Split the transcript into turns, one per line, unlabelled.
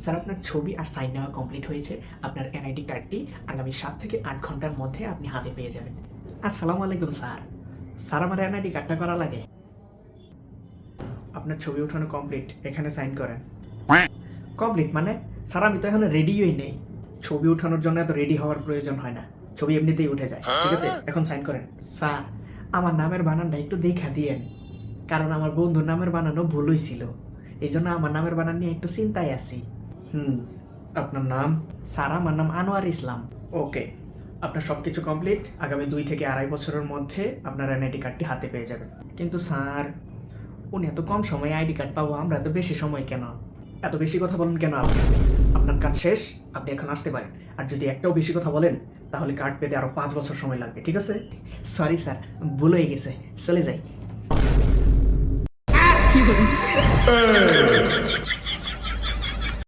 Sir আপনার ছবি আর sign নেওয়া কমপ্লিট হয়েছে। আপনার এনআইডি কার্ডটি আগামী 7 থেকে 8 ঘন্টার মধ্যে আপনি হাতে পেয়ে যাবেন। আসসালামু আলাইকুম স্যার। স্যার আমার এনআইডি কার্ডটা করা লাগে। আপনার ছবি ওঠানো কমপ্লিট, এখানে সাইন করেন। কমপ্লিট মানে? স্যার আমি তো এখন রেডিই নেই। ছবি ওঠানোর জন্য এত রেডি হওয়ার প্রয়োজন হয় না, ছবি এমনিতেই উঠে যায়। ঠিক আছে, এখন সাইন করেন। স্যার আমার নামের বানানটা একটু দেখা দিয়েন, কারণ আমার বন্ধুর নামের বানানো ভুল হয়েছিল, এই জন্য আমার নামের বানান নিয়ে একটু চিন্তায় আছি। আপনার নাম? স্যার আমার নাম আনোয়ার ইসলাম। ওকে, আপনার সব কিছু কমপ্লিট। আগামী 2 থেকে 2.5 বছরের মধ্যে আপনার এনআইডি কার্ডটি হাতে পেয়ে যাবেন। কিন্তু স্যার উনি এত কম সময়ে আইডি কার্ড পাবো, আমরা এত বেশি সময় কেন? এত বেশি কথা বলেন কেন আপনি? আপনার কাজ শেষ, আপনি এখন আসতে পারেন। আর যদি একটাও বেশি কথা বলেন তাহলে কার্ড পেতে আরো 5 বছর সময় লাগবে। ঠিক আছে? সরি স্যার, ভুল হয়ে গেছে, চলে যাই।